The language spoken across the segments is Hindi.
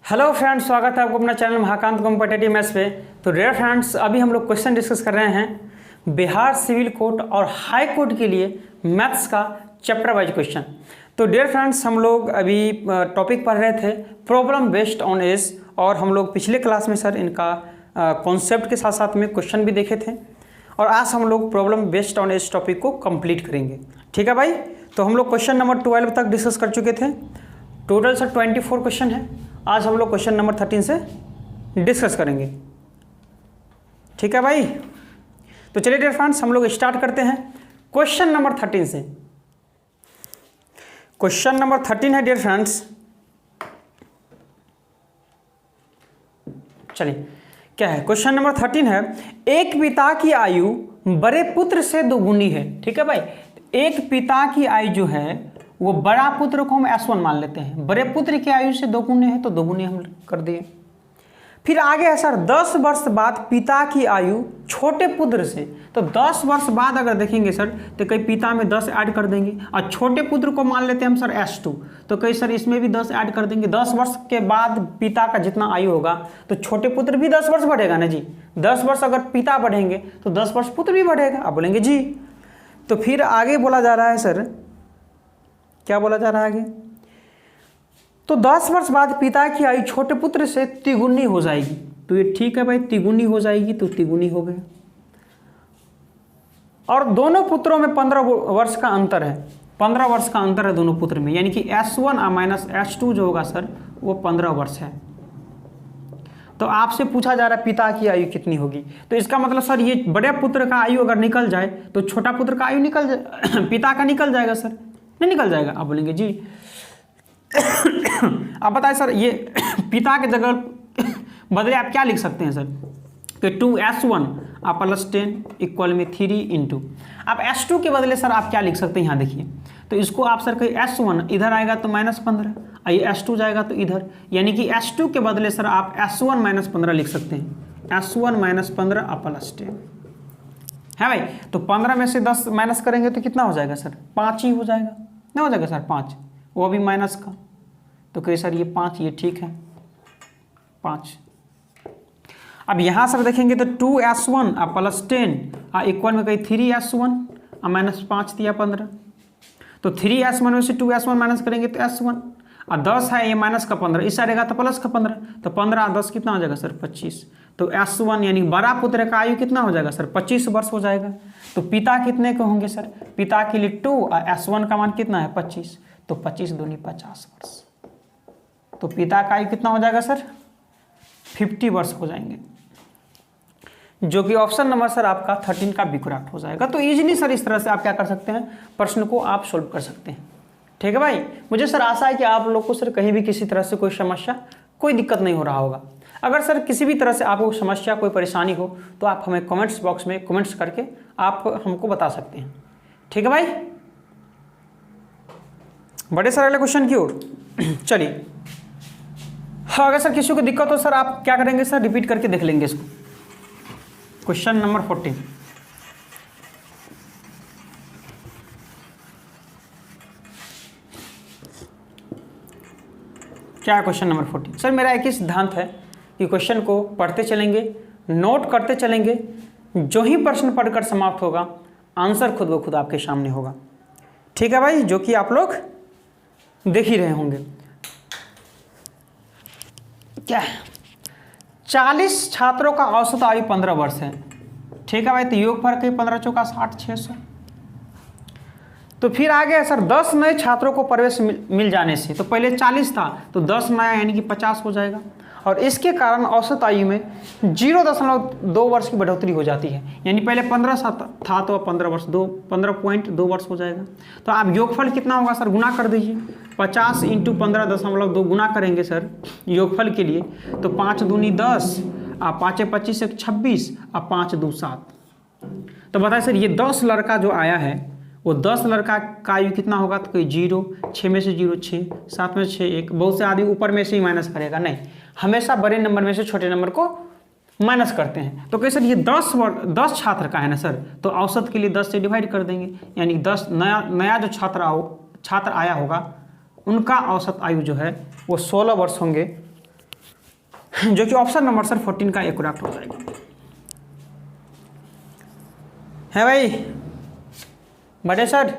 हेलो फ्रेंड्स, स्वागत है आपको अपना चैनल महाकांत कॉम्पिटिटिव मैथ्स पे। तो डियर फ्रेंड्स, अभी हम लोग क्वेश्चन डिस्कस कर रहे हैं बिहार सिविल कोर्ट और हाई कोर्ट के लिए मैथ्स का चैप्टर वाइज क्वेश्चन। तो डियर फ्रेंड्स, हम लोग अभी टॉपिक पढ़ रहे थे प्रॉब्लम बेस्ड ऑन एज, और हम लोग पिछले क्लास में सर इनका कॉन्सेप्ट के साथ साथ में क्वेश्चन भी देखे थे, और आज हम लोग problem based on age topic को कंप्लीट करेंगे। ठीक है भाई। तो हम लोग क्वेश्चन नंबर 12 तक डिस्कस कर चुके थे। टोटल सर 24 क्वेश्चन है। आज हम लोग क्वेश्चन नंबर 13 से डिस्कस करेंगे। ठीक है भाई। तो चलिए डियर फ्रेंड्स, हम लोग स्टार्ट करते हैं क्वेश्चन नंबर 13 से। क्वेश्चन नंबर 13 है डियर फ्रेंड्स, चलिए क्या है। क्वेश्चन नंबर 13 है, एक पिता की आयु बड़े पुत्र से दोगुनी है। ठीक है भाई। एक पिता की आयु जो है वो बड़ा पुत्र को हम S1 मान लेते हैं, बड़े पुत्र की आयु से दोगुनी है तो दोगुनी हम कर दिए। फिर आगे है सर 10 वर्ष बाद पिता की आयु छोटे पुत्र से। तो 10 वर्ष बाद अगर देखेंगे सर तो कई पिता में 10 ऐड कर देंगे, और छोटे पुत्र को मान लेते हैं हम सर S2, तो कई सर इसमें भी 10 ऐड कर देंगे। 10 वर्ष के बाद पिता का जितना आयु होगा तो छोटे पुत्र भी 10 वर्ष बढ़ेगा ना जी। 10 वर्ष अगर पिता बढ़ेंगे तो 10 वर्ष पुत्र भी बढ़ेगा। आप बोलेंगे जी। तो फिर आगे बोला जा रहा है सर, क्या बोला जा रहा है आगे, तो 10 वर्ष बाद पिता की आयु छोटे पुत्र से तिगुनी हो जाएगी। तो ये ठीक है भाई, तिगुनी हो जाएगी तो तिगुनी हो गया। और दोनों पुत्रों में 15 वर्ष का अंतर है, 15 वर्ष का अंतर है दोनों पुत्र में, यानी कि S1 माइनस S2 जो होगा सर वो 15 वर्ष है। तो आपसे पूछा जा रहा है पिता की आयु कितनी होगी। तो इसका मतलब सर ये बड़े पुत्र का आयु अगर निकल जाए तो छोटा पुत्र का आयु निकल जाए, पिता का निकल जाएगा सर, नहीं निकल जाएगा। आप बोलेंगे जी। आप बताएं सर, ये पिता के जगह बदले आप क्या लिख सकते हैं सर, कि 2S1 आप प्लस 10 इक्वल में 3 इंटू, आप S2 के बदले सर आप क्या लिख सकते हैं, यहाँ देखिए। तो इसको आप सर कहीं S1 इधर आएगा तो -15, ये S2 जाएगा तो इधर, यानी कि S2 के बदले सर आप S1 -15 लिख सकते हैं। S1 -15 आप प्लस 10 है भाई। तो 15 में से 10 माइनस करेंगे तो कितना हो जाएगा सर, 5 ही हो जाएगा, नहीं हो जाएगा सर 5, वो भी माइनस का। तो कहीं सर ये 5, ये ठीक है 5। अब यहाँ सर देखेंगे तो 2S1 आप प्लस 10 इक्वल में कहीं 3S1 -5 दिया 15। तो 3S1 में से 2S1 माइनस करेंगे तो S1, और 10 है ये माइनस का 15, इस साइड आएगा तो प्लस का 15, तो 15 10 कितना हो जाएगा सर 25। तो S1 यानी बड़ा पुत्र का आयु कितना हो जाएगा सर 25 वर्ष हो जाएगा। तो पिता कितने के होंगे सर, पिता के लिए 2 और S1 का मान कितना है 25, तो 25 दूनी 50 वर्ष। तो पिता का आयु कितना हो जाएगा सर 50 वर्ष हो जाएंगे, जो कि ऑप्शन नंबर सर आपका 13 का बी करेक्ट हो जाएगा। तो इजीली सर इस तरह से आप क्या कर सकते हैं, प्रश्न को आप सोल्व कर सकते हैं। ठीक है भाई। मुझे सर आशा है कि आप लोग को सर कहीं भी किसी तरह से कोई समस्या, कोई दिक्कत नहीं हो रहा होगा। अगर सर किसी भी तरह से आपको समस्या, कोई परेशानी हो तो आप हमें कमेंट्स बॉक्स में कमेंट्स करके आप हमको बता सकते हैं। ठीक है भाई। बड़े सर अगले क्वेश्चन की ओर चलिए। हाँ, अगर सर किसी को दिक्कत हो सर आप क्या करेंगे सर, रिपीट करके देख लेंगे इसको। क्वेश्चन नंबर 14, क्या है क्वेश्चन नंबर 14। सर मेरा एक ही सिद्धांत है कि क्वेश्चन को पढ़ते चलेंगे, नोट करते चलेंगे, जो ही प्रश्न पढ़कर समाप्त होगा आंसर खुद ब खुद आपके सामने होगा। ठीक है भाई, जो कि आप लोग देख ही रहे होंगे। क्या है, 40 छात्रों का औसत आयु 15 वर्ष है। ठीक है भाई। तो योगफल के 15 चौका 60, 600। तो फिर आगे है सर 10 नए छात्रों को प्रवेश मिल जाने से, तो पहले 40 था तो 10 नया यानी कि 50 हो जाएगा, और इसके कारण औसत आयु में 0.2 वर्ष की बढ़ोतरी हो जाती है। यानी पहले 15 था तो 15 वर्ष 15.2 वर्ष हो जाएगा। तो आप योगफल कितना होगा सर, गुना कर दीजिए। 50 × 15.2 गुना करेंगे सर योगफल के लिए, तो 5 दूनी 10, 5 25 26, 5 2 7। तो बताए सर ये 10 लड़का जो आया है वो 10 लड़का का आयु कितना होगा, तो कोई 0, 6 में से 0 6, 7 में से 6 1, बहुत से आदमी ऊपर में से ही माइनस करेगा, नहीं, हमेशा बड़े नंबर में से छोटे नंबर को माइनस करते हैं। तो कैसे ये 10 छात्र का है ना सर, तो औसत के लिए 10 से डिवाइड कर देंगे, यानी 10 नया जो छात्र आया होगा उनका औसत आयु जो है वो 16 वर्ष होंगे। जो कि ऑप्शन नंबर सर 14 का एक्यूरेट हो जाएगा। है भाई बड़े सर?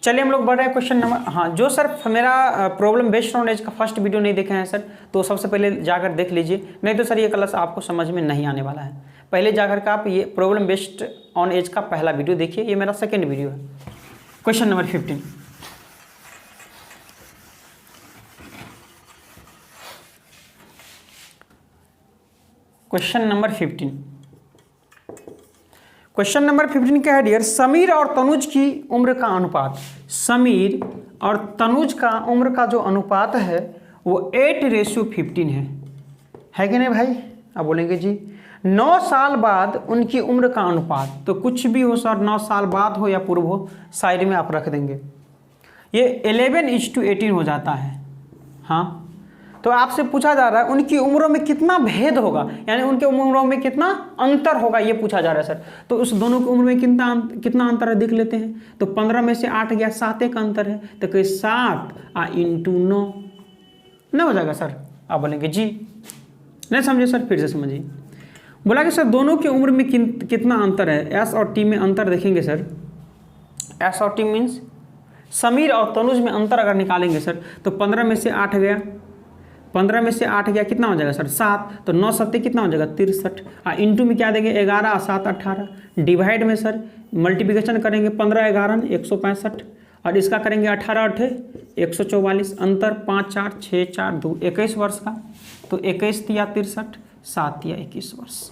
चलिए हम लोग बढ़ रहे हैं क्वेश्चन नंबर, हाँ जो सर मेरा प्रॉब्लम बेस्ड ऑन एज का फर्स्ट वीडियो नहीं देखे हैं सर, तो सबसे पहले जाकर देख लीजिए, नहीं तो सर ये क्लास आपको समझ में नहीं आने वाला है। पहले जाकर के आप ये प्रॉब्लम बेस्ड ऑन एज का पहला वीडियो देखिए, ये मेरा सेकेंड वीडियो है। Question number 15, question number 15, question number 15 क्या है डियर? समीर और तनुज की उम्र का अनुपात, समीर और तनुज का उम्र का जो अनुपात है वो 8:15 है कि नहीं भाई? अब बोलेंगे जी 9 साल बाद उनकी उम्र का अनुपात, तो कुछ भी हो सर, 9 साल बाद हो या पूर्व हो, साइड में आप रख देंगे, ये 11:18 हो जाता है। हाँ, तो आपसे पूछा जा रहा है उनकी उम्रों में कितना भेद होगा, यानी उनके उम्रों में कितना अंतर होगा, ये पूछा जा रहा है सर। तो उस दोनों की उम्र में कितना अंतर है देख लेते हैं। तो 15 में से 8 गया, 7 का अंतर है, तो कोई 7 × 9 न हो जाएगा सर। आप बोलेंगे जी नहीं समझे सर, फिर से समझिए। बोला कि सर दोनों की उम्र में कितना अंतर है, एस और टी में अंतर देखेंगे सर। एस और टी मीन्स समीर और तनुज में अंतर अगर निकालेंगे सर, तो 15 में से 8 गया, 15 में से 8 गया, कितना हो जाएगा सर 7, तो 9 7 कितना हो जाएगा 63, इंटू में क्या देंगे 11 और 7 18, डिवाइड में सर मल्टीप्लिकेशन करेंगे 15 11 165, और इसका करेंगे 18 8 144, अंतर 5 4 6 4 2 21 वर्ष का, तो 21 × 63 7 × 21 वर्ष।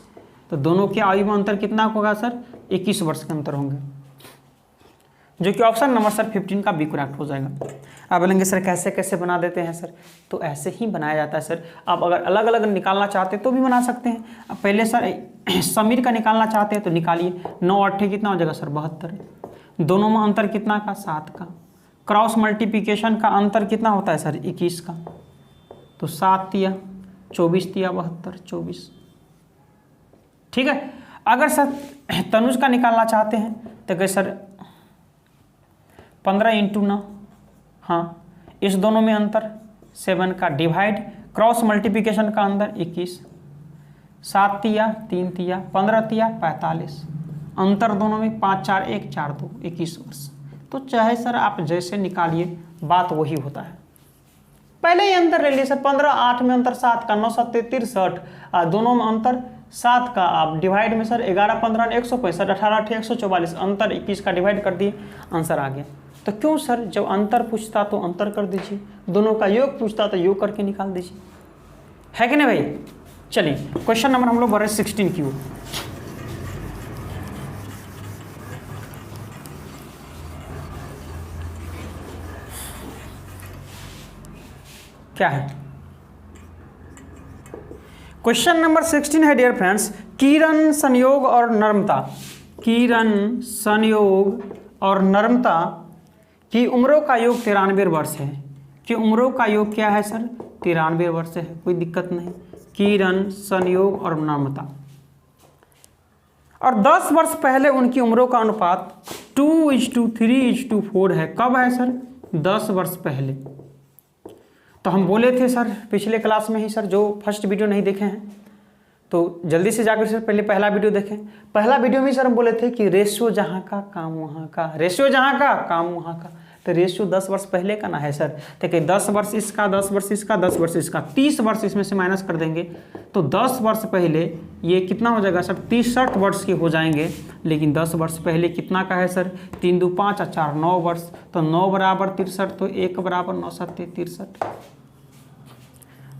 तो दोनों के आयु में अंतर कितना होगा सर? 21 वर्ष के अंतर होंगे, जो कि ऑप्शन नंबर सर 15 का बी करेक्ट हो जाएगा। आप बोलेंगे सर कैसे कैसे बना देते हैं सर? तो ऐसे ही बनाया जाता है सर। आप अगर अलग अलग निकालना चाहते हैं तो भी बना सकते हैं। अब पहले सर समीर का निकालना चाहते हैं तो निकालिए, 9 8 कितना हो जाएगा सर 72, दोनों में अंतर कितना का 7 का, क्रॉस मल्टीप्लिकेशन का अंतर कितना होता है सर 21 का, तो 7 × 24 × 72 24। ठीक है। अगर सर तनुज का निकालना चाहते हैं तो कहे सर 15 × 9, हाँ इस दोनों में अंतर 7 का, डिवाइड क्रॉस मल्टीप्लिकेशन का अंतर 21, 7 × 3 × 15 × 45, अंतर दोनों में 5 4 1 4 2 21 वर्ष। तो चाहे सर आप जैसे निकालिए बात वही होता है। पहले ही अंतर ले लिए सर, 15 8 में अंतर 7 का, 9 7 63, दोनों में अंतर 7 का, आप डिवाइड में सर 11 15 165, 18 8 144, अंतर 21 का डिवाइड कर दिए, आंसर आ गया। तो क्यों सर, जब अंतर पूछता तो अंतर कर दीजिए, दोनों का योग पूछता तो योग करके निकाल दीजिए, है कि नहीं भाई? चलिए क्वेश्चन नंबर हम लोग बढ़ रहे 16 की ओर। क्या है क्वेश्चन नंबर 16 है डियर फ्रेंड्स, किरण संयोग और नर्मता, किरण संयोग और नर्मता की उम्रों का योग 93 वर्ष है। कि उम्रों का योग क्या है सर? 93 वर्ष है, कोई दिक्कत नहीं। किरण संयोग और नर्मता, और 10 वर्ष पहले उनकी उम्रों का अनुपात 2:3:4 है। कब है सर? 10 वर्ष पहले। तो हम बोले थे सर पिछले क्लास में ही सर, जो फर्स्ट वीडियो नहीं देखे हैं तो जल्दी से जाकर सर पहले पहला वीडियो देखें। पहला वीडियो में सर हम बोले थे कि रेशियो जहाँ का काम वहाँ का, रेशियो जहाँ का काम वहाँ का, तो रेशियो 10 वर्ष पहले का ना है सर। तो कि 10 वर्ष इसका, 10 वर्ष इसका, 10 वर्ष इसका, 30 वर्ष इसमें से माइनस कर देंगे तो 10 वर्ष पहले ये कितना हो जाएगा सर? 63 वर्ष के हो जाएंगे। लेकिन 10 वर्ष पहले कितना का है सर? 3 2 5 और 4 9 वर्ष, तो 9 = 63, तो 1 = 9 7 63।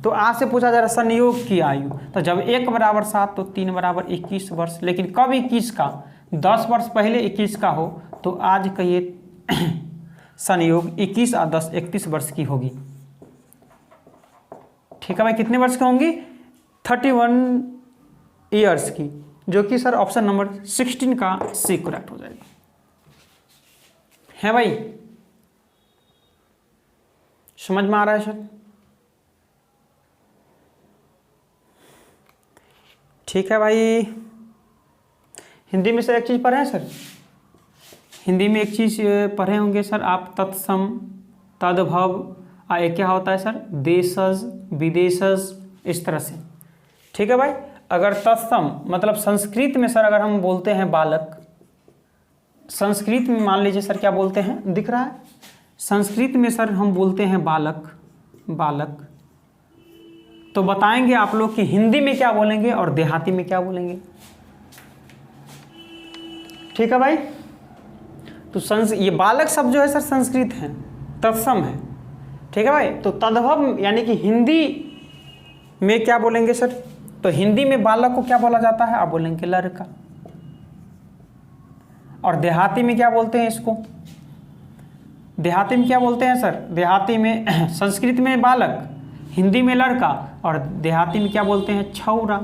तो आज से पूछा जा रहा है संयोग की आयु, तो जब 1 = 7 तो 3 = 21 वर्ष। लेकिन कब 21 का? 10 वर्ष पहले 21 का हो तो आज कहिए संयोग 21 और 10 31 वर्ष की होगी। ठीक है भाई, कितने वर्ष की होंगी? 31 ईयर्स की, जो कि सर ऑप्शन नंबर 16 का सी करेक्ट हो जाएगा। है भाई, समझ में आ रहा है सर? ठीक है भाई। हिंदी में सर एक चीज़ पढ़े हैं सर, हिंदी में एक चीज़ पढ़े होंगे सर आप, तत्सम, तद्भव, एक क्या होता है सर? देशज, विदेशज, इस तरह से। ठीक है भाई। अगर तत्सम मतलब संस्कृत में सर अगर हम बोलते हैं बालक, संस्कृत में मान लीजिए सर क्या बोलते हैं, दिख रहा है, संस्कृत में सर हम बोलते हैं बालक, बालक, तो बताएंगे आप लोग कि हिंदी में क्या बोलेंगे और देहाती में क्या बोलेंगे। ठीक है भाई। तो ये बालक शब्द जो है सर संस्कृत है, तत्सम है। ठीक है भाई। तो तद्भव यानी कि हिंदी में क्या बोलेंगे सर, तो हिंदी में बालक को क्या बोला जाता है, आप बोलेंगे लड़का। और देहाती में क्या बोलते हैं इसको, देहाती में क्या बोलते हैं सर, देहाती में संस्कृत में बालक, हिंदी में लड़का, और देहाती में क्या बोलते हैं, छौरा।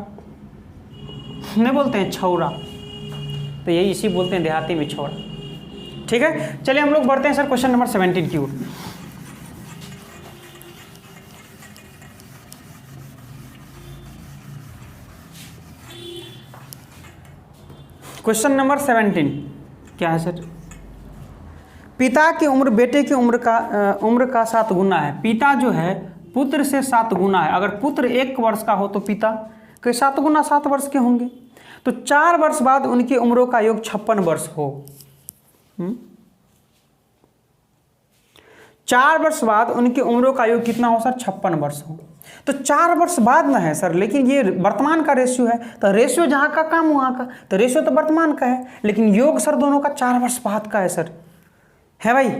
नहीं बोलते हैं छौरा, तो यही इसी बोलते हैं देहाती में छौरा। ठीक है। चलिए हम लोग बढ़ते हैं सर क्वेश्चन नंबर 17 की ओर। क्वेश्चन नंबर 17 क्या है सर, पिता की उम्र बेटे की उम्र का 7 गुना है। पिता जो है पुत्र से 7 गुना है। अगर पुत्र 1 वर्ष का हो तो पिता के 7 गुना 7 वर्ष के होंगे। तो 4 वर्ष बाद उनकी उम्रों का योग 56 वर्ष हो। 4 वर्ष बाद उनकी उम्रों का योग कितना हो सर, 56 वर्ष हो। तो 4 वर्ष बाद ना है सर, लेकिन ये वर्तमान का रेशियो है, तो रेशियो जहाँ का काम वहाँ का, तो रेशियो तो वर्तमान का है, लेकिन योग सर दोनों का 4 वर्ष बाद का है सर, है भाई,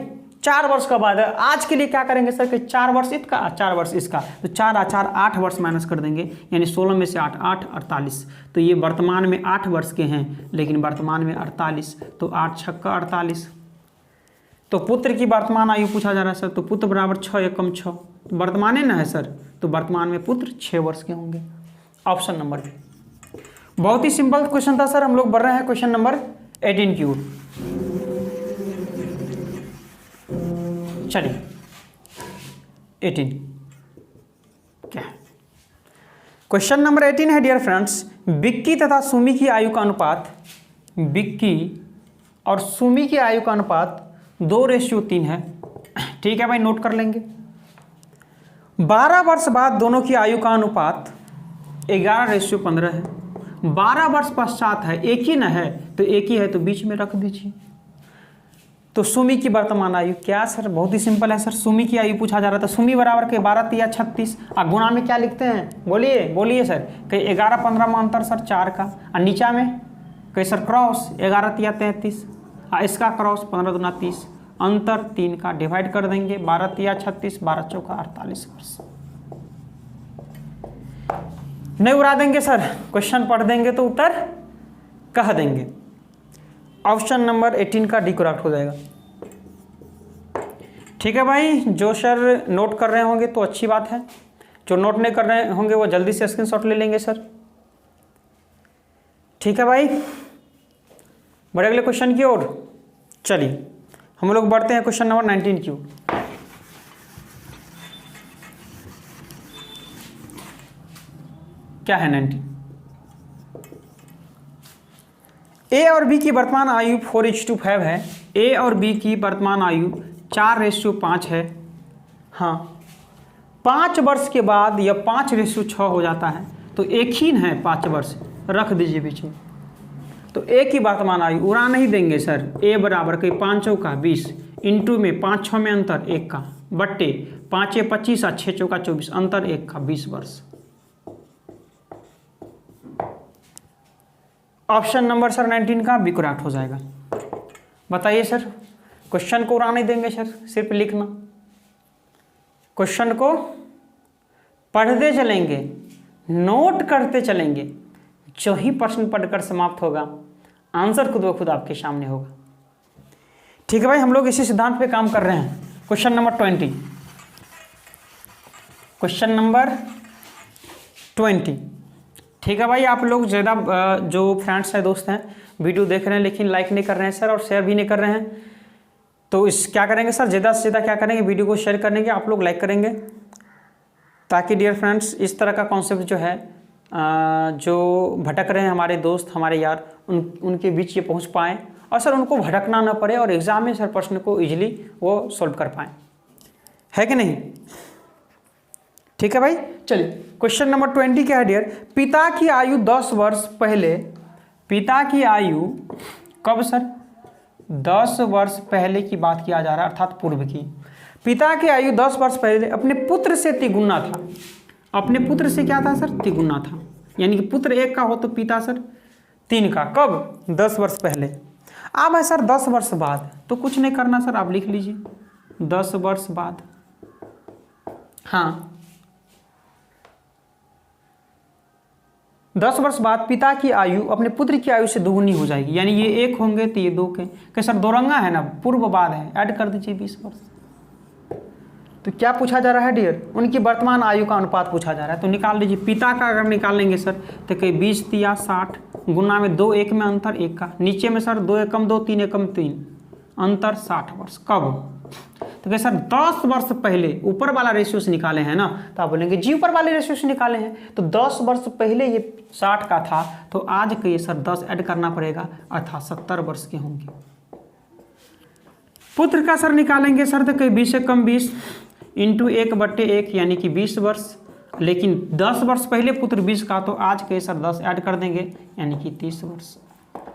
4 वर्ष का बाद है। आज के लिए क्या करेंगे सर कि 4 वर्ष इसका 4 वर्ष इसका, तो 4 और 4 8 वर्ष माइनस कर देंगे, यानी 16 में से 8 8 48। तो ये वर्तमान में 8 वर्ष के हैं, लेकिन वर्तमान में 48, तो 8 छक्का 48। तो पुत्र की वर्तमान आयु पूछा जा रहा है सर, तो पुत्र बराबर 6 एकम 6, तो वर्तमान है ना है सर, तो वर्तमान में पुत्र 6 वर्ष के होंगे। Option number B. बहुत ही सिंपल क्वेश्चन था सर। हम लोग बढ़ रहे हैं क्वेश्चन नंबर 18 की ओर। चलिए 18 क्या है, क्वेश्चन नंबर 18 है डियर फ्रेंड्स, विक्की तथा सुमी की आयु का अनुपात, विक्की और सुमी की आयु का अनुपात 2:3 है। ठीक है भाई, नोट कर लेंगे। 12 वर्ष बाद दोनों की आयु का अनुपात 11:15 है। 12 वर्ष पश्चात है, एक ही ना है, तो एक ही है तो बीच में रख दीजिए। तो सुमी की वर्तमान आयु क्या सर, बहुत ही सिंपल है सर, सुमी की आयु पूछा जा रहा था। सुमी बराबर के 12 तिया 36, और गुणा में क्या लिखते हैं, बोलिए बोलिए सर, कहीं 11 15 में अंतर सर 4 का, और नीचा में कहीं सर क्रॉस 11 तिया 33, और इसका क्रॉस 15 दूना 30, अंतर 3 का, डिवाइड कर देंगे 12 तिया 36, 12 चौका 48 वर्ष। नहीं उड़ा देंगे सर, क्वेश्चन पढ़ देंगे तो उत्तर कह देंगे। ऑप्शन नंबर 18 का डी करेक्ट हो जाएगा। ठीक है भाई, जो सर नोट कर रहे होंगे तो अच्छी बात है, जो नोट नहीं कर रहे होंगे वो जल्दी से स्क्रीनशॉट ले लेंगे सर। ठीक है भाई, बढ़े अगले क्वेश्चन की ओर। चलिए हम लोग बढ़ते हैं क्वेश्चन नंबर 19 की ओर। क्या है 19? ए और बी की वर्तमान आयु 4:5 है। ए और बी की वर्तमान आयु 4:5 है। हाँ, 5 वर्ष के बाद यह 5:6 हो जाता है, तो एक ही है 5 वर्ष, रख दीजिए बीच में। तो ए की वर्तमान आयु उड़ा नहीं देंगे सर, ए बराबर के 5 चौका 20 इंटू में 5 6 में अंतर 1 का, बट्टे 5 25 और 6 चौका 24, अंतर 1 का, 20 वर्ष। ऑप्शन नंबर सर 19 का बी करेक्ट हो जाएगा। बताइए सर, क्वेश्चन को उड़ा नहीं देंगे सर, सिर्फ लिखना, क्वेश्चन को पढ़ते चलेंगे, नोट करते चलेंगे, जो ही प्रश्न पढ़कर समाप्त होगा आंसर खुद ब खुद आपके सामने होगा। ठीक है भाई, हम लोग इसी सिद्धांत पे काम कर रहे हैं। Question number 20, question number 20। ठीक है भाई, आप लोग ज़्यादा जो फ्रेंड्स हैं, दोस्त हैं, वीडियो देख रहे हैं लेकिन लाइक नहीं कर रहे हैं सर, और शेयर भी नहीं कर रहे हैं, तो इस क्या करेंगे सर, ज़्यादा से ज़्यादा क्या करेंगे, वीडियो को शेयर करेंगे, आप लोग लाइक करेंगे, ताकि डियर फ्रेंड्स इस तरह का कॉन्सेप्ट जो है, जो भटक रहे हैं हमारे दोस्त, हमारे यार, उनके बीच ये पहुंच पाएँ, और सर उनको भटकना ना पड़े, और एग्ज़ाम में सर प्रश्न को इजीली वो सॉल्व कर पाएँ, है कि नहीं? ठीक है भाई, चलिए क्वेश्चन नंबर 20 क्या है डियर, पिता की आयु 10 वर्ष पहले, पिता की आयु कब सर, 10 वर्ष पहले की बात किया जा रहा है, अर्थात पूर्व की। पिता की आयु 10 वर्ष पहले अपने पुत्र से तिगुना था, अपने पुत्र से क्या था सर, तिगुना था, यानी कि पुत्र 1 का हो तो पिता सर 3 का, कब, 10 वर्ष पहले। अब है सर 10 वर्ष बाद, तो कुछ नहीं करना सर, आप लिख लीजिए 10 वर्ष बाद। हाँ, 10 वर्ष बाद पिता की आयु अपने पुत्र की आयु से दोगुनी हो जाएगी, यानी ये 1 होंगे तो ये 2 के सर दोरंगा है ना, पूर्व बाद है, ऐड कर दीजिए 20 वर्ष। तो क्या पूछा जा रहा है डियर, उनकी वर्तमान आयु का अनुपात पूछा जा रहा है, तो निकाल लीजिए। पिता का अगर निकालेंगे सर तो कहीं 20 तिया 60, गुना में 2 1 में अंतर 1 का, नीचे में सर 2 एकम 2 3 एकम 3 अंतर 60 वर्ष, कब, तो सर 10 वर्ष पहले, ऊपर वाला रेशियो से निकाले हैं ना, तो आप बोलेंगे जी ऊपर वाले रेशियो से निकाले हैं, तो 10 वर्ष पहले ये 60 का था, तो आज के ये सर 10 ऐड करना पड़ेगा, अर्थात 70 वर्ष के होंगे। पुत्र का सर निकालेंगे सर तो कहीं 20 एकम 20 इंटू 1/1 यानी कि 20 वर्ष, लेकिन 10 वर्ष पहले पुत्र 20 का, तो आज के सर 10 ऐड कर देंगे यानी कि 30 वर्ष।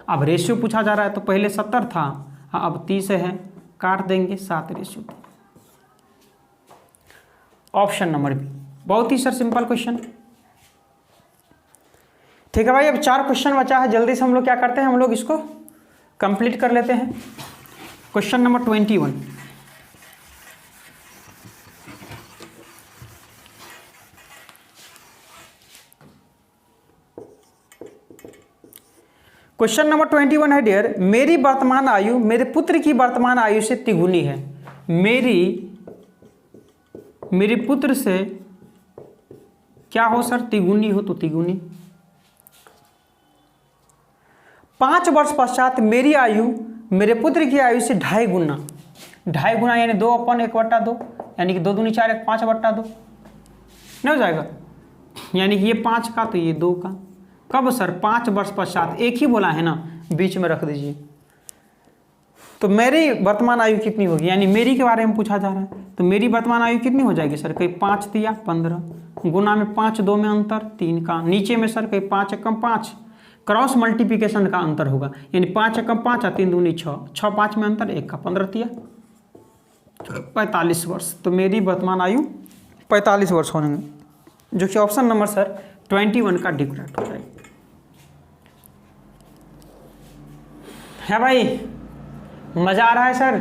अब रेशियो पूछा जा रहा है, तो पहले 70 था, हाँ अब 30 है, काट देंगे 7 रेशियो। ऑप्शन नंबर बी, बहुत ही सर सिंपल क्वेश्चन। ठीक है भाई, अब 4 क्वेश्चन बचा है, जल्दी से हम लोग क्या करते हैं, हम लोग इसको कंप्लीट कर लेते हैं। क्वेश्चन नंबर 21, क्वेश्चन नंबर 21 है डियर, मेरी वर्तमान आयु मेरे पुत्र की वर्तमान आयु से तिगुनी है। मेरे पुत्र से क्या हो सर, तिगुनी हो, तो तिगुनी। 5 वर्ष पश्चात मेरी आयु मेरे पुत्र की आयु से 2.5 गुना, 2.5 गुना यानी 2/1/2, यानी कि 2 दूनी 4 1 5/2 नहीं हो जाएगा, यानी कि ये 5 का तो ये 2 का, कब सर, 5 वर्ष पश्चात, एक ही बोला है ना, बीच में रख दीजिए। तो मेरी वर्तमान आयु कितनी होगी, यानी मेरी के बारे में पूछा जा रहा है, तो मेरी वर्तमान आयु कितनी हो जाएगी सर, कहीं 5 तिया 15, गुना में 5 2 में अंतर 3 का, नीचे में सर कहीं 5 एकम 5, क्रॉस मल्टीप्लिकेशन का अंतर होगा, यानी 5 एकम 5 3 दूनी 6, 6 5 में अंतर 1 का, 15 तिया 45 वर्ष। तो मेरी वर्तमान आयु 45 वर्ष होंगे, जो कि ऑप्शन नंबर सर 21 का डी करेक्ट हो जाएगा। है भाई, मजा आ रहा है सर?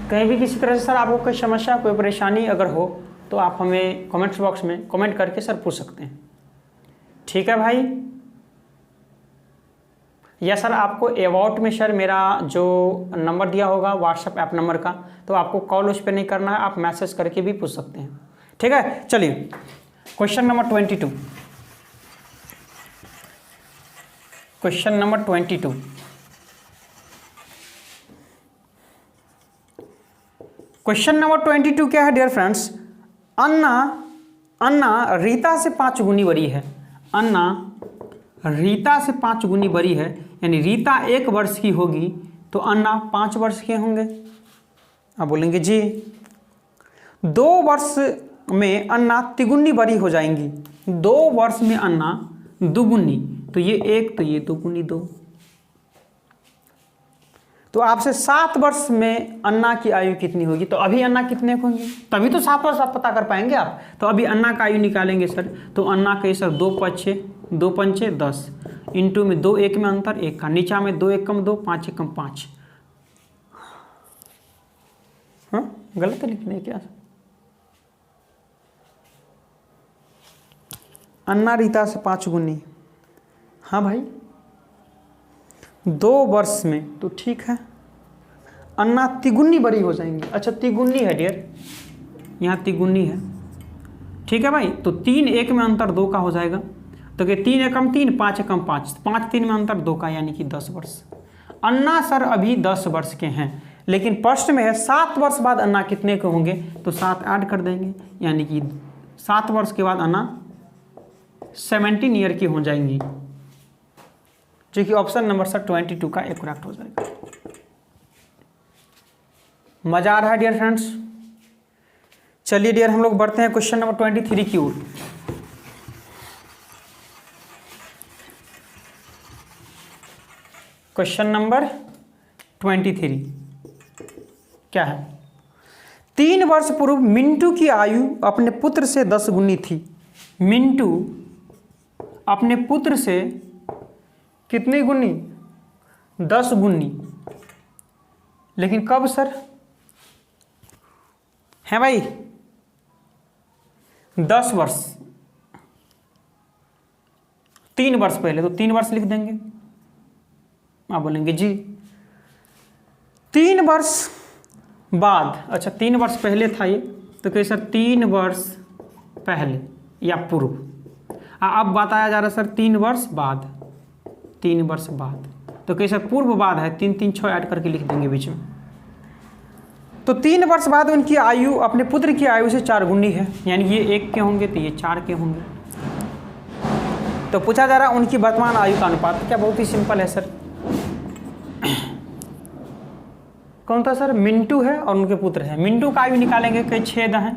कहीं भी किसी तरह से सर आपको कोई समस्या, कोई परेशानी अगर हो तो आप हमें कमेंट्स बॉक्स में कमेंट करके सर पूछ सकते हैं। ठीक है भाई, या सर आपको अबाउट में सर मेरा जो नंबर दिया होगा व्हाट्सएप ऐप नंबर का, तो आपको कॉल उस पर नहीं करना है, आप मैसेज करके भी पूछ सकते हैं। ठीक है, चलिए question number 22, question number 22, question number 22 क्या है डियर फ्रेंड्स, अन्ना रीता से 5 गुनी बड़ी है। अन्ना रीता से 5 गुनी बड़ी है, यानी रीता 1 वर्ष की होगी तो अन्ना 5 वर्ष के होंगे। आप बोलेंगे जी 2 वर्ष में अन्ना तिगुनी बड़ी हो जाएंगी, 2 वर्ष में अन्ना दुगुनी, तो ये 1 तो ये 2 गुनी 2। तो आपसे 7 वर्ष में अन्ना की आयु कितनी होगी, तो अभी अन्ना कितने होंगे, तभी तो 7 वर्ष आप पता कर पाएंगे आप। तो अभी अन्ना का आयु निकालेंगे सर, तो अन्ना के सर 2 पंचे 10 इंटू में 2 1 में अंतर 1 का, नीचा में 2 एकम 2 5 एकम 5। हाँ गलत लिखने क्या, अन्ना रीता से 5 गुनी, हाँ भाई 2 वर्ष में, तो ठीक है अन्ना तिगुनी बड़ी हो जाएंगी। अच्छा तिगुनी है डियर, यहाँ तिगुनी है, ठीक है भाई। तो 3 1 में अंतर 2 का हो जाएगा, तो क्या 3 एकम 3 5 एकम 5, 5 3 में अंतर 2 का, यानी कि 10 वर्ष। अन्ना सर अभी 10 वर्ष के हैं, लेकिन प्रश्न में है 7 वर्ष बाद अन्ना कितने के होंगे, तो 7 ऐड कर देंगे, यानी कि 7 वर्ष के बाद अन्ना 17 ईयर की हो जाएंगी, जो कि ऑप्शन नंबर सर 22 का करेक्ट हो जाएगा। मजा आ रहा है डियर फ्रेंड्स? चलिए डियर हम लोग बढ़ते हैं क्वेश्चन नंबर 23 की ओर। क्वेश्चन नंबर 23 क्या है? 3 वर्ष पूर्व मिंटू की आयु अपने पुत्र से 10 गुनी थी। मिंटू अपने पुत्र से कितनी गुनी? 10 गुनी। लेकिन कब सर? है भाई 10 वर्ष, 3 वर्ष पहले, तो 3 वर्ष लिख देंगे। आप बोलेंगे जी 3 वर्ष बाद। अच्छा 3 वर्ष पहले था ये, तो कैसे सर 3 वर्ष पहले या पूर्व। अब बताया जा रहा है सर 3 वर्ष बाद, 3 वर्ष बाद, तो कैसे पूर्व बाद है, 3 3 6 ऐड करके लिख देंगे बीच में। तो 3 वर्ष बाद उनकी आयु अपने पुत्र की आयु से 4 गुनी है, यानी ये 1 के होंगे तो ये 4 के होंगे। तो पूछा जा रहा है उनकी वर्तमान आयु का अनुपात। क्या बहुत ही सिंपल है सर। कौन था सर? मिंटू है और उनके पुत्र है। मिंटू का आयु निकालेंगे, कई 6 है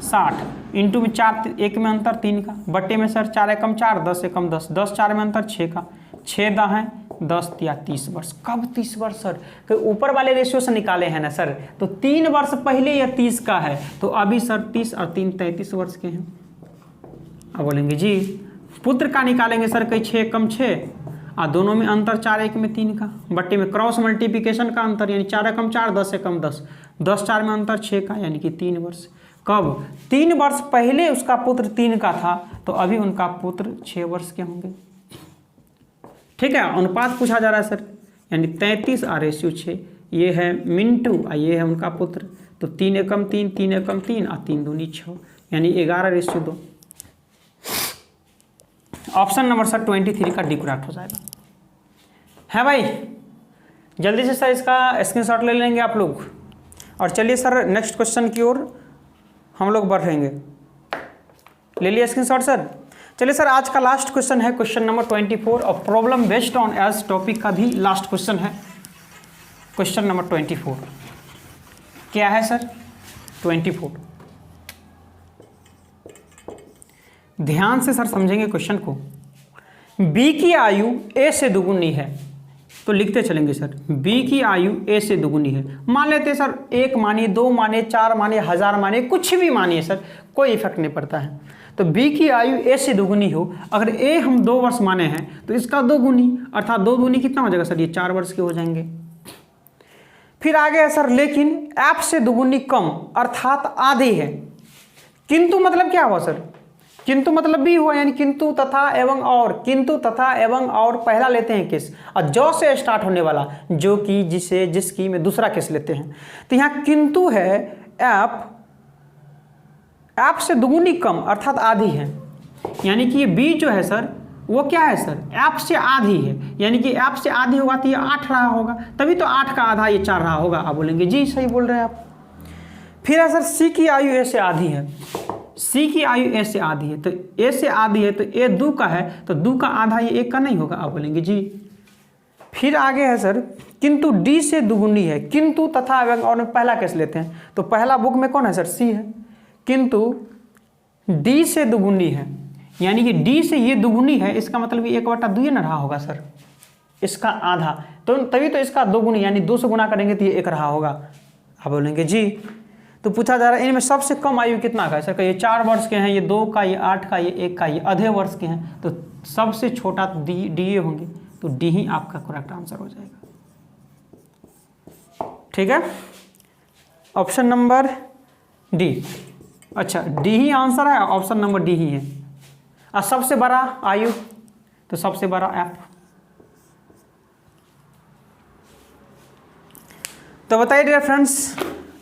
60, इंटू में 4, 1 में अंतर 3 का, बट्टे में सर 4 एकम 4, 10 एकम 10, 10 4 में अंतर 6 का, 6 है 10 या 30 वर्ष। कब 30 वर्ष सर? कि ऊपर वाले रेशियो से निकाले हैं ना सर, तो 3 वर्ष पहले या 30 का है, तो अभी सर 30 और 3 33 वर्ष के हैं। अब बोलेंगे जी पुत्र का निकालेंगे सर, कई 6 एकम 6 और दोनों में अंतर 4 1 में 3 का, बट्टे में क्रॉस मल्टीप्लिकेशन का अंतर, यानी 4 एकम 4, 10 एकम 10, 10 4 में अंतर 6 का, यानी कि 3 वर्ष। कब? 3 वर्ष पहले उसका पुत्र 3 का था, तो अभी उनका पुत्र 6 वर्ष के होंगे। ठीक है, अनुपात पूछा जा रहा है सर, यानी 33 और रेशियो 6। ये है मिंटू और ये है उनका पुत्र, तो 3 एकम 3, 3 एकम 3 और 3 दूनी 6, यानी 11:2। ऑप्शन नंबर सर 23 का डी करेक्ट हो जाएगा। है भाई, जल्दी से सर इसका स्क्रीनशॉट ले लेंगे आप लोग। और चलिए सर नेक्स्ट क्वेश्चन की ओर हम लोग बढ़ेंगे। ले लिया स्क्रीनशॉट सर। चलिए सर आज का लास्ट क्वेश्चन है क्वेश्चन नंबर 24 और problem based on age topic का भी लास्ट क्वेश्चन है। क्वेश्चन नंबर 24 क्या है सर? 24 ध्यान से सर समझेंगे क्वेश्चन को। बी की आयु ए से दुगुनी है, तो लिखते चलेंगे सर बी की आयु ए से दुगुनी है। मान लेते हैं सर 1 मानिए, 2 मानिए, 4 मानिए, 1000 मानिए, कुछ भी मानिए सर, कोई इफेक्ट नहीं पड़ता है। तो बी की आयु ए से दुगुनी हो, अगर ए हम 2 वर्ष माने हैं तो इसका 2 गुनी, अर्थात 2 दूनी कितना हो जाएगा सर? ये 4 वर्ष के हो जाएंगे। फिर आगे है सर लेकिन एफ से दुगुनी कम, अर्थात आधी है। किंतु मतलब क्या हुआ सर? किंतु मतलब भी हुआ, यानी किंतु तथा एवं और, किंतु तथा एवं और पहला लेते हैं किस, और जो से स्टार्ट होने वाला, जो कि, जिसे, जिसकी में दूसरा किस लेते हैं। तो यहाँ किंतु है एफ से दुगुनी कम अर्थात आधी है, यानी कि ये बी जो है सर वो क्या है सर? एफ से आधी है, यानी कि एफ से आधी होगा तो ये 8 रहा होगा, तभी तो 8 का आधा ये 4 रहा होगा। आप बोलेंगे जी सही बोल रहे हैं आप। फिर है सर सी की आयु ए से आधी है, सी की आयु ए से आधी है, तो ए से आधी है तो ए 2 का है, तो 2 का आधा ये 1 का नहीं होगा। आप बोलेंगे जी। फिर आगे है सर किंतु डी से दुगुनी है, किंतु तथा एवं और में पहला कैसे लेते हैं, तो पहला बुक में कौन है सर? सी है। किंतु डी से दुगुनी है, यानी कि डी से ये दुगुनी है, इसका मतलब 1/2 न रहा होगा सर, इसका आधा, तो तभी तो इसका 2 गुनी, यानी 2 से गुना करेंगे तो ये 1 रहा होगा। आप बोलेंगे जी। तो पूछा जा रहा है इनमें सबसे कम आयु कितना का है सर? ये 4 वर्ष के हैं, ये 2 का, ये 8 का, ये 1 का, ये आधे वर्ष के हैं, तो सबसे छोटा डी होंगे, तो डी ही आपका करेक्ट आंसर हो जाएगा। ठीक है, ऑप्शन नंबर डी। अच्छा डी ही आंसर है, ऑप्शन नंबर डी ही है। और सबसे बड़ा आयु, तो सबसे बड़ा एफ। तो बताइए डियर फ्रेंड्स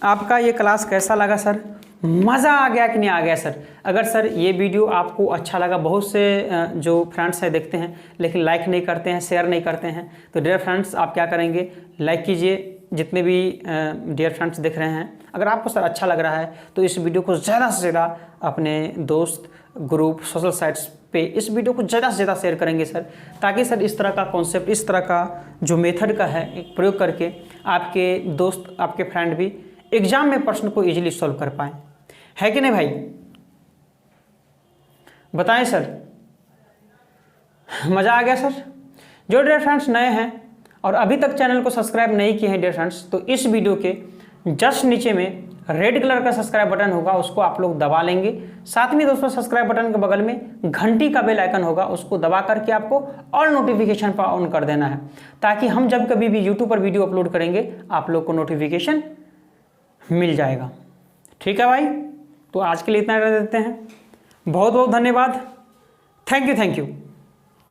आपका ये क्लास कैसा लगा सर? मज़ा आ गया कि नहीं आ गया सर? अगर सर ये वीडियो आपको अच्छा लगा, बहुत से जो फ्रेंड्स हैं देखते हैं लेकिन लाइक नहीं करते हैं, शेयर नहीं करते हैं, तो डियर फ्रेंड्स आप क्या करेंगे? लाइक कीजिए। जितने भी डियर फ्रेंड्स देख रहे हैं, अगर आपको सर अच्छा लग रहा है तो इस वीडियो को ज़्यादा से ज़्यादा अपने दोस्त, ग्रुप, सोशल साइट्स पे इस वीडियो को ज़्यादा से ज़्यादा शेयर करेंगे सर, ताकि सर इस तरह का कॉन्सेप्ट, इस तरह का जो मेथड का है एक प्रयोग करके आपके दोस्त, आपके फ्रेंड भी एग्जाम में प्रश्न को ईजिली सॉल्व कर पाएँ। है कि नहीं भाई, बताएं सर, मज़ा आ गया सर। जो डियर फ्रेंड्स नए हैं और अभी तक चैनल को सब्सक्राइब नहीं किए हैं डियर फ्रेंड्स, तो इस वीडियो के जस्ट नीचे में रेड कलर का सब्सक्राइब बटन होगा, उसको आप लोग दबा लेंगे। साथ में दोस्तों सब्सक्राइब बटन के बगल में घंटी का बेल आइकन होगा, उसको दबा करके आपको ऑल नोटिफिकेशन पर ऑन कर देना है, ताकि हम जब कभी भी यूट्यूब पर वीडियो अपलोड करेंगे आप लोग को नोटिफिकेशन मिल जाएगा। ठीक है भाई, तो आज के लिए इतना रह देते हैं। बहुत बहुत धन्यवाद। Thank you.